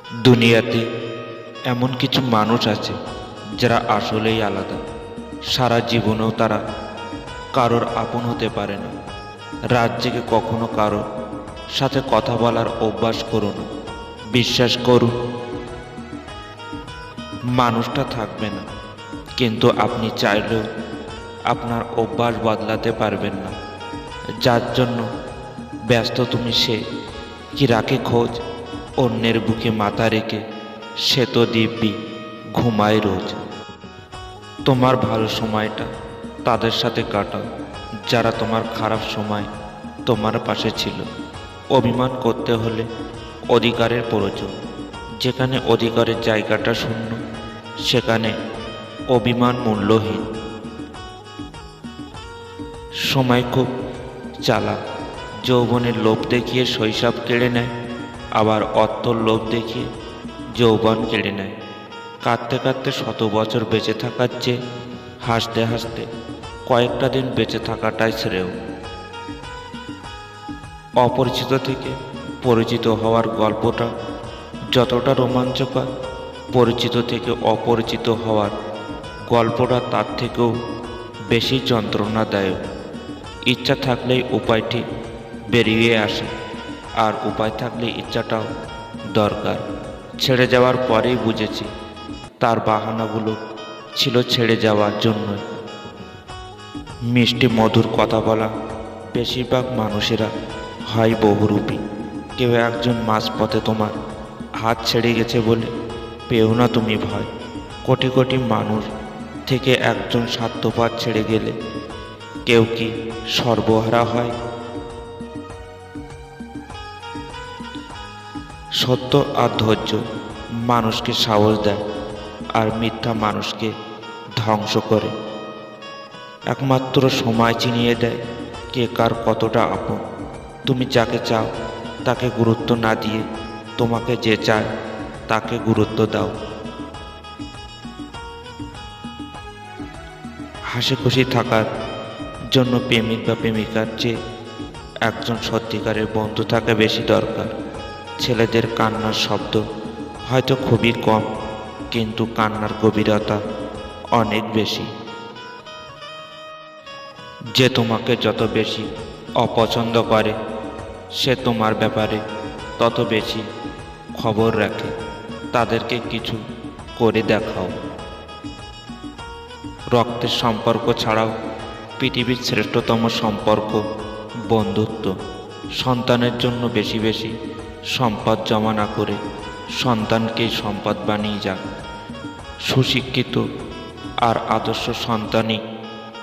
দুনিয়াতে এমন কিছু মানুষ আছে যারা আসলেই আলাদা। সারা জীবনেও তারা কারোর আপন হতে পারে না। রাত জেগে কখনো কারোর সাথে কথা বলার অভ্যাস করুন। বিশ্বাস করুন, মানুষটা থাকবে না, কিন্তু আপনি চাইলেও আপনার অভ্যাস বদলাতে পারবেন না। যার জন্য ব্যস্ত তুমি, সে কি রাখে খোঁজ? অন্যের বুকে মাথা রেখে সে তো দিব্যি ঘুমায় রোজ। তোমার ভালো সময়টা তাদের সাথে কাটাও যারা তোমার খারাপ সময় তোমার পাশে ছিল। অভিমান করতে হলে অধিকারের প্রয়োজন। যেখানে অধিকারের জায়গাটা শূন্য, সেখানে অভিমান মূল্যহীন। সময় খুব চালাক। যৌবনের লোভ দেখিয়ে শৈশব কেড়ে নেয়, আবার অর্থর লোভ দেখিয়ে যৌবন কেড়ে নেয়। কাঁদতে কাঁদতে 100 বছর বেঁচে থাকার চেয়ে হাসতে হাসতে কয়েকটা দিন বেঁচে থাকাটাই শ্রেয়। অপরিচিত থেকে পরিচিত হওয়ার গল্পটা যতটা রোমাঞ্চকর, পরিচিত থেকে অপরিচিত হওয়ার গল্পটা তার থেকেও বেশি যন্ত্রণাদায়ক। ইচ্ছা থাকলেই উপায়টি বেরিয়ে আসে, আর উপায় থাকলে ইচ্ছাটাও দরকার। ছেড়ে যাওয়ার পরেই বুঝেছি তার বাহানাগুলো ছিল ছেড়ে যাওয়ার জন্য। মিষ্টি মধুর কথা বলা বেশিরভাগ মানুষেরা হয় বহুরূপী। কেউ একজন মাঝপথে তোমার হাত ছেড়ে গেছে বলে পেও না তুমি ভয়। কোটি কোটি মানুষ থেকে একজন স্বার্থপর ছেড়ে গেলে কেউ কি সর্বহারা হয়? সত্য আর ধৈর্য মানুষকে সাহস দেয়, আর মিথ্যা মানুষকে ধ্বংস করে। একমাত্র সময় চিনিয়ে দেয় কে কার কতটা আপন। তুমি যাকে চাও তাকে গুরুত্ব না দিয়ে তোমাকে যে চায় তাকে গুরুত্ব দাও। হাসি খুশি থাকার জন্য প্রেমিক বা প্রেমিকার চেয়ে একজন সত্যিকারের বন্ধু থাকা বেশি দরকার। ছেলেদের কান্নার শব্দ হয়তো খুবই কম, কিন্তু কান্নার গভীরতা অনেক বেশি। যে তোমাকে যত বেশি অপছন্দ করে, সে তোমার ব্যাপারে তত বেশি খবর রাখে। তাদেরকে কিছু করে দেখাও। রক্তের সম্পর্ক ছাড়াও পৃথিবীর শ্রেষ্ঠতম সম্পর্ক বন্ধুত্ব। সন্তানের জন্য বেশি বেশি সম্পদ জমা না করে সন্তানকেই সম্পদ বানিয়ে যাক। সুশিক্ষিত আর আদর্শ সন্তানই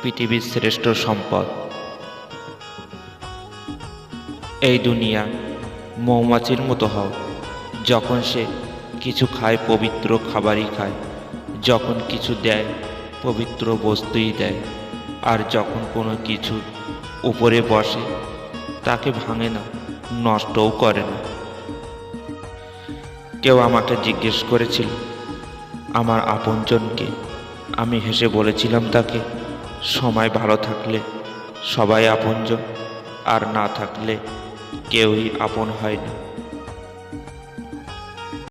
পৃথিবীর শ্রেষ্ঠ সম্পদ। এই দুনিয়া মৌমাছির মতো হও। যখন সে কিছু খায় পবিত্র খাবারই খায়, যখন কিছু দেয় পবিত্র বস্তুই দেয়, আর যখন কোনো কিছু উপরে বসে তাকে ভাঙে না, নষ্টও করে না। কেউ আমাকে জিজ্ঞেস করেছিল আমার আপনজনকে। আমি হেসে বলেছিলাম তাকে, সময় ভালো থাকলে সবাই আপনজন, আর না থাকলে কেউই আপন হয় না।